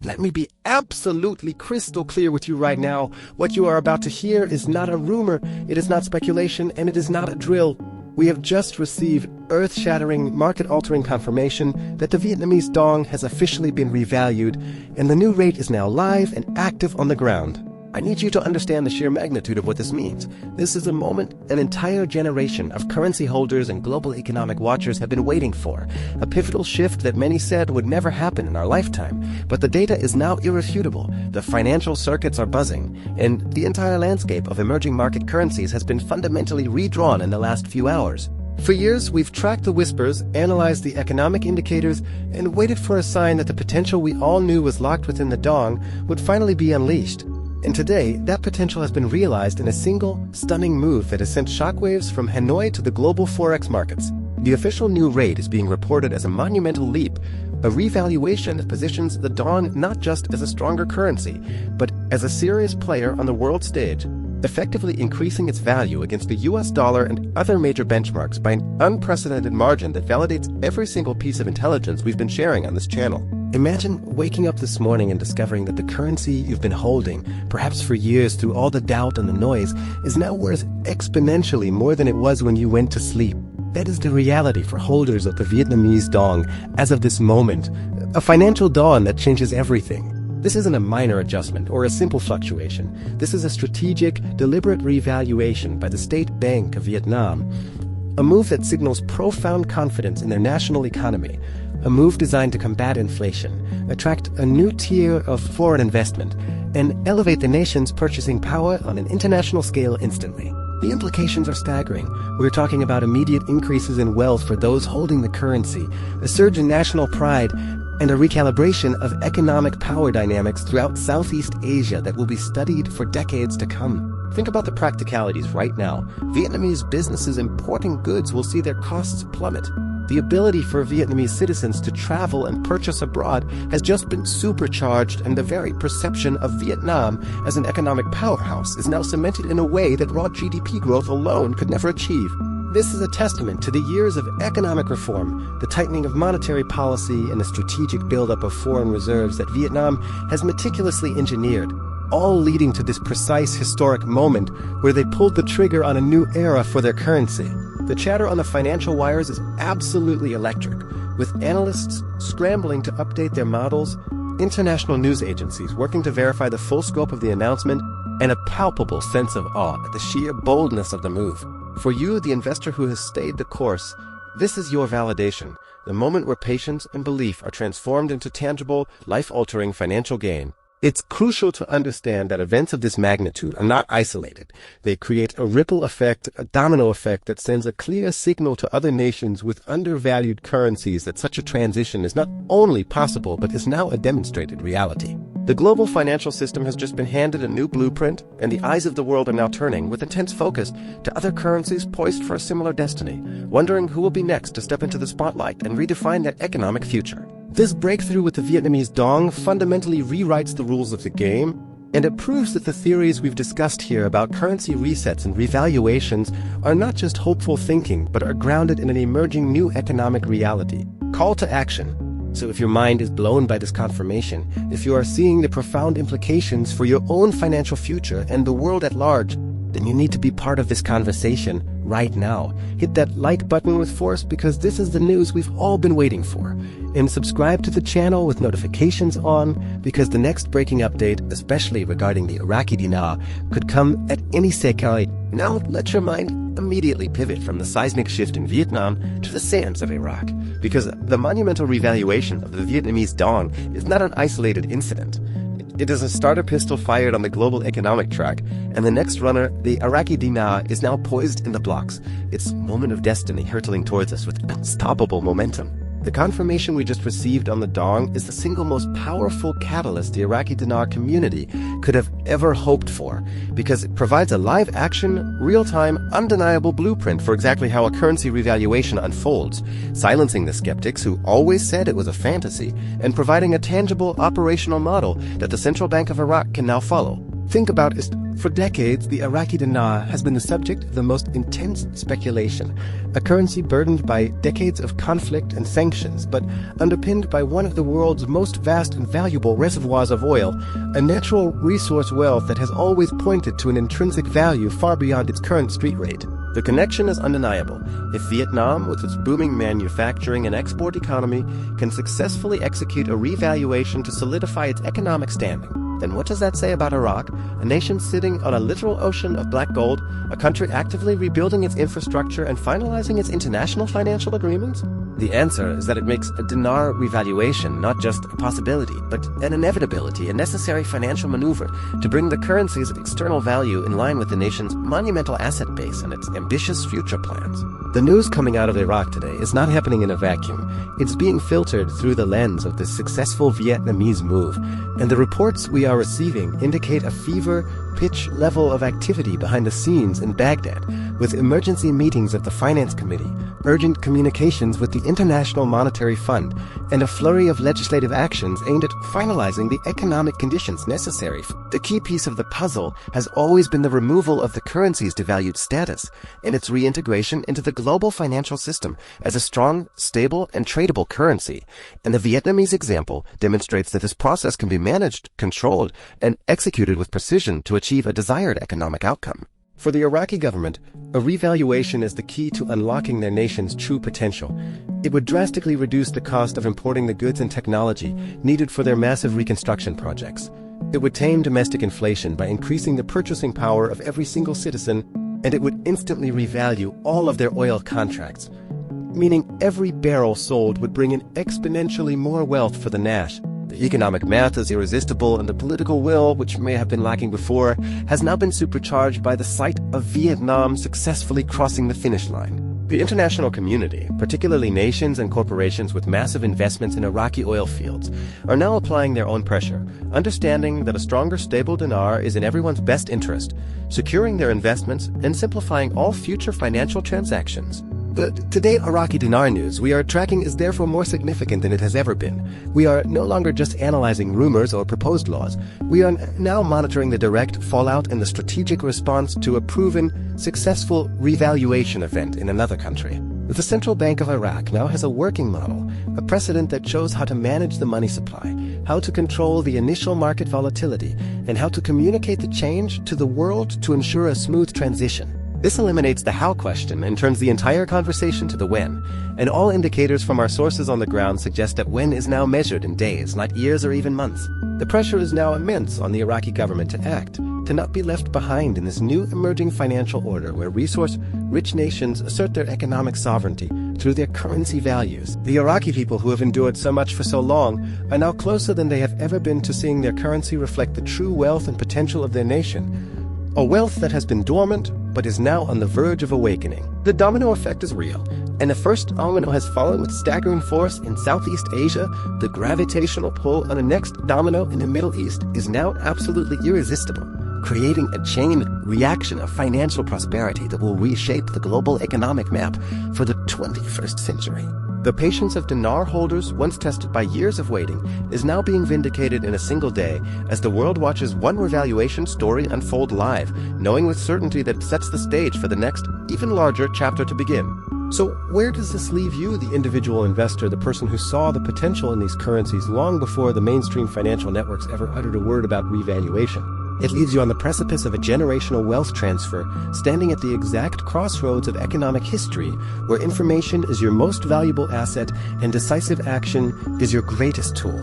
Let me be absolutely crystal clear with you right now. What you are about to hear is not a rumor, it is not speculation, and it is not a drill. We have just received earth-shattering, market-altering confirmation that the Vietnamese Dong has officially been revalued, and the new rate is now live and active on the ground. I need you to understand the sheer magnitude of what this means. This is a moment an entire generation of currency holders and global economic watchers have been waiting for, a pivotal shift that many said would never happen in our lifetime. But the data is now irrefutable, the financial circuits are buzzing, and the entire landscape of emerging market currencies has been fundamentally redrawn in the last few hours. For years, we've tracked the whispers, analyzed the economic indicators, and waited for a sign that the potential we all knew was locked within the Dong would finally be unleashed. And today, that potential has been realized in a single, stunning move that has sent shockwaves from Hanoi to the global forex markets. The official new rate is being reported as a monumental leap, a revaluation that positions the Dong not just as a stronger currency, but as a serious player on the world stage, effectively increasing its value against the US dollar and other major benchmarks by an unprecedented margin that validates every single piece of intelligence we've been sharing on this channel. Imagine waking up this morning and discovering that the currency you've been holding, perhaps for years through all the doubt and the noise, is now worth exponentially more than it was when you went to sleep. That is the reality for holders of the Vietnamese Dong as of this moment, a financial dawn that changes everything. This isn't a minor adjustment or a simple fluctuation. This is a strategic, deliberate revaluation by the State Bank of Vietnam, a move that signals profound confidence in their national economy, a move designed to combat inflation, attract a new tier of foreign investment, and elevate the nation's purchasing power on an international scale instantly. The implications are staggering. We're talking about immediate increases in wealth for those holding the currency, a surge in national pride, and a recalibration of economic power dynamics throughout Southeast Asia that will be studied for decades to come. Think about the practicalities right now. Vietnamese businesses importing goods will see their costs plummet. The ability for Vietnamese citizens to travel and purchase abroad has just been supercharged, and the very perception of Vietnam as an economic powerhouse is now cemented in a way that raw GDP growth alone could never achieve. This is a testament to the years of economic reform, the tightening of monetary policy, and the strategic buildup of foreign reserves that Vietnam has meticulously engineered, all leading to this precise historic moment where they pulled the trigger on a new era for their currency. The chatter on the financial wires is absolutely electric, with analysts scrambling to update their models, international news agencies working to verify the full scope of the announcement, and a palpable sense of awe at the sheer boldness of the move. For you, the investor who has stayed the course, this is your validation, the moment where patience and belief are transformed into tangible, life-altering financial gain. It's crucial to understand that events of this magnitude are not isolated. They create a ripple effect, a domino effect that sends a clear signal to other nations with undervalued currencies that such a transition is not only possible, but is now a demonstrated reality. The global financial system has just been handed a new blueprint, and the eyes of the world are now turning with intense focus to other currencies poised for a similar destiny, wondering who will be next to step into the spotlight and redefine their economic future. This breakthrough with the Vietnamese Dong fundamentally rewrites the rules of the game, and it proves that the theories we've discussed here about currency resets and revaluations are not just hopeful thinking, but are grounded in an emerging new economic reality. Call to action. So if your mind is blown by this confirmation, if you are seeing the profound implications for your own financial future and the world at large, then you need to be part of this conversation right now. Hit that like button with force, because this is the news we've all been waiting for. And subscribe to the channel with notifications on, because the next breaking update, especially regarding the Iraqi Dinar, could come at any second. Now let your mind immediately pivot from the seismic shift in Vietnam to the sands of Iraq, because the monumental revaluation of the Vietnamese Dong is not an isolated incident. It is a starter pistol fired on the global economic track, and the next runner, the Iraqi Dinar, is now poised in the blocks, its moment of destiny hurtling towards us with unstoppable momentum. The confirmation we just received on the Dong is the single most powerful catalyst the Iraqi Dinar community could have ever hoped for, because it provides a live-action, real-time, undeniable blueprint for exactly how a currency revaluation unfolds, silencing the skeptics who always said it was a fantasy, and providing a tangible operational model that the Central Bank of Iraq can now follow. Think about it For decades, the Iraqi Dinar has been the subject of the most intense speculation, a currency burdened by decades of conflict and sanctions, but underpinned by one of the world's most vast and valuable reservoirs of oil, a natural resource wealth that has always pointed to an intrinsic value far beyond its current street rate. The connection is undeniable. If Vietnam, with its booming manufacturing and export economy, can successfully execute a revaluation to solidify its economic standing, then what does that say about Iraq, a nation sitting on a literal ocean of black gold, a country actively rebuilding its infrastructure and finalizing its international financial agreements? The answer is that it makes a dinar revaluation not just a possibility, but an inevitability, a necessary financial maneuver to bring the currency's external value in line with the nation's monumental asset base and its ambitious future plans. The news coming out of Iraq today is not happening in a vacuum. It's being filtered through the lens of the successful Vietnamese move, and the reports we are receiving indicate a fever-pitch level of activity behind the scenes in Baghdad, with emergency meetings of the Finance Committee, urgent communications with the International Monetary Fund, and a flurry of legislative actions aimed at finalizing the economic conditions necessary. The key piece of the puzzle has always been the removal of the currency's devalued status and its reintegration into the global financial system as a strong, stable, and tradable currency. And the Vietnamese example demonstrates that this process can be managed, controlled, and executed with precision to achieve a desired economic outcome. For the Iraqi government, a revaluation is the key to unlocking their nation's true potential. It would drastically reduce the cost of importing the goods and technology needed for their massive reconstruction projects. It would tame domestic inflation by increasing the purchasing power of every single citizen, and it would instantly revalue all of their oil contracts, meaning every barrel sold would bring in exponentially more wealth for the Nash. The economic math is irresistible, and the political will, which may have been lacking before, has now been supercharged by the sight of Vietnam successfully crossing the finish line. The international community, particularly nations and corporations with massive investments in Iraqi oil fields, are now applying their own pressure, understanding that a stronger, stable dinar is in everyone's best interest, securing their investments and simplifying all future financial transactions. The today Iraqi Dinar news we are tracking is therefore more significant than it has ever been. We are no longer just analyzing rumors or proposed laws. We are now monitoring the direct fallout and the strategic response to a proven, successful revaluation event in another country. The Central Bank of Iraq now has a working model, a precedent that shows how to manage the money supply, how to control the initial market volatility, and how to communicate the change to the world to ensure a smooth transition. This eliminates the how question and turns the entire conversation to the when, and all indicators from our sources on the ground suggest that when is now measured in days, not years or even months. The pressure is now immense on the Iraqi government to act, to not be left behind in this new emerging financial order where resource-rich nations assert their economic sovereignty through their currency values. The Iraqi people who have endured so much for so long are now closer than they have ever been to seeing their currency reflect the true wealth and potential of their nation, a wealth that has been dormant but is now on the verge of awakening. The domino effect is real, and the first domino has fallen with staggering force in Southeast Asia. The gravitational pull on the next domino in the Middle East is now absolutely irresistible, creating a chain reaction of financial prosperity that will reshape the global economic map for the 21st century. The patience of dinar holders, once tested by years of waiting, is now being vindicated in a single day as the world watches one revaluation story unfold live, knowing with certainty that it sets the stage for the next, even larger chapter to begin. So where does this leave you, the individual investor, the person who saw the potential in these currencies long before the mainstream financial networks ever uttered a word about revaluation? It leaves you on the precipice of a generational wealth transfer, standing at the exact crossroads of economic history, where information is your most valuable asset and decisive action is your greatest tool.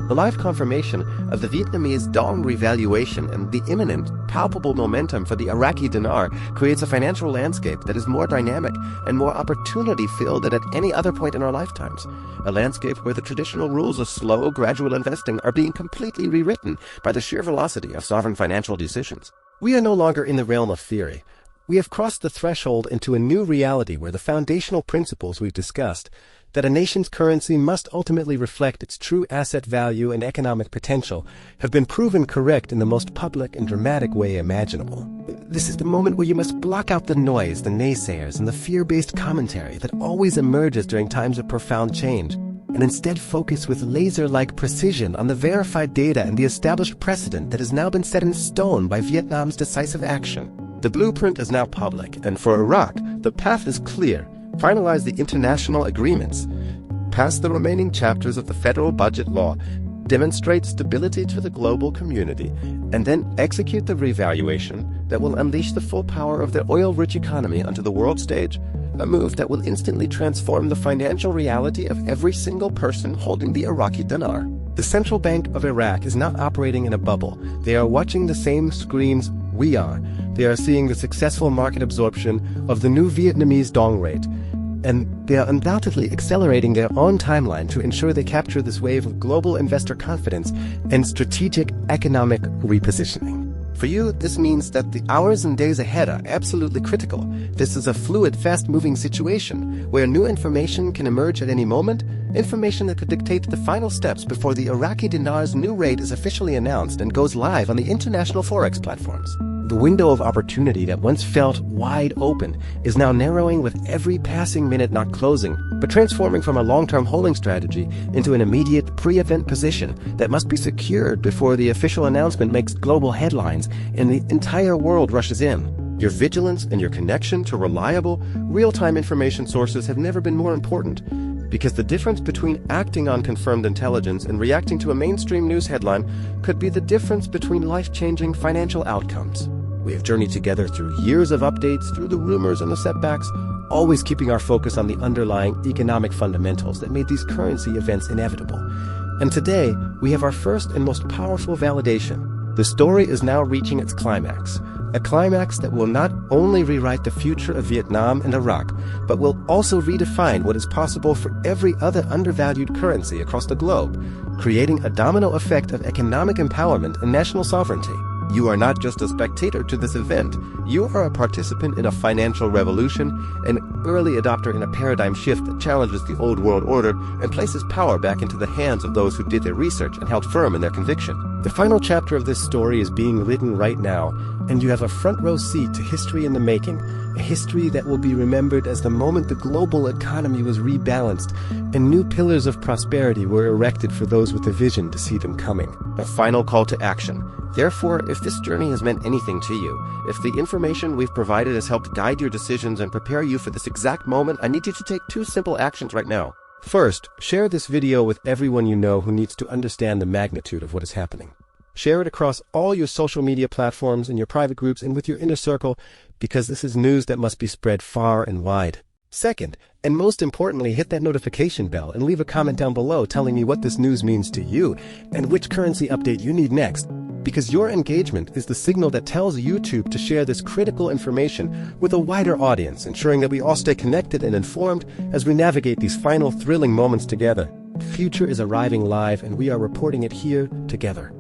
The live confirmation of the Vietnamese Dong revaluation and the imminent, palpable momentum for the Iraqi dinar creates a financial landscape that is more dynamic and more opportunity-filled than at any other point in our lifetimes. A landscape where the traditional rules of slow, gradual investing are being completely rewritten by the sheer velocity of sovereign financial decisions. We are no longer in the realm of theory. We have crossed the threshold into a new reality where the foundational principles we've discussed, that a nation's currency must ultimately reflect its true asset value and economic potential, have been proven correct in the most public and dramatic way imaginable. This is the moment where you must block out the noise, the naysayers, and the fear-based commentary that always emerges during times of profound change. and instead focus with laser-like precision on the verified data and the established precedent that has now been set in stone by Vietnam's decisive action. The blueprint is now public, and for Iraq, the path is clear. Finalize the international agreements, pass the remaining chapters of the federal budget law, demonstrate stability to the global community, and then execute the revaluation that will unleash the full power of the oil-rich economy onto the world stage, a move that will instantly transform the financial reality of every single person holding the Iraqi Dinar. The Central Bank of Iraq is not operating in a bubble. They are watching the same screens we are. They are seeing the successful market absorption of the new Vietnamese Dong rate, and they are undoubtedly accelerating their own timeline to ensure they capture this wave of global investor confidence and strategic economic repositioning. For you, this means that the hours and days ahead are absolutely critical. This is a fluid, fast-moving situation where new information can emerge at any moment, information that could dictate the final steps before the Iraqi Dinar's new rate is officially announced and goes live on the international forex platforms. The window of opportunity that once felt wide open is now narrowing with every passing minute not closing, but transforming from a long-term holding strategy into an immediate pre-event position that must be secured before the official announcement makes global headlines and the entire world rushes in. Your vigilance and your connection to reliable, real-time information sources have never been more important, because the difference between acting on confirmed intelligence and reacting to a mainstream news headline could be the difference between life-changing financial outcomes. We have journeyed together through years of updates, through the rumors and the setbacks, always keeping our focus on the underlying economic fundamentals that made these currency events inevitable. And today, we have our first and most powerful validation. The story is now reaching its climax, a climax that will not only rewrite the future of Vietnam and Iraq, but will also redefine what is possible for every other undervalued currency across the globe, creating a domino effect of economic empowerment and national sovereignty. You are not just a spectator to this event. You are a participant in a financial revolution, an early adopter in a paradigm shift that challenges the old world order and places power back into the hands of those who did their research and held firm in their conviction. The final chapter of this story is being written right now, and you have a front row seat to history in the making, a history that will be remembered as the moment the global economy was rebalanced and new pillars of prosperity were erected for those with a vision to see them coming. A final call to action. Therefore, if this journey has meant anything to you, if the information we've provided has helped guide your decisions and prepare you for this exact moment, I need you to take 2 simple actions right now. First, share this video with everyone you know who needs to understand the magnitude of what is happening. Share it across all your social media platforms, in your private groups, and with your inner circle, because this is news that must be spread far and wide. Second, and most importantly, hit that notification bell and leave a comment down below telling me what this news means to you and which currency update you need next. Because your engagement is the signal that tells YouTube to share this critical information with a wider audience, ensuring that we all stay connected and informed as we navigate these final thrilling moments together. The future is arriving live, and we are reporting it here together.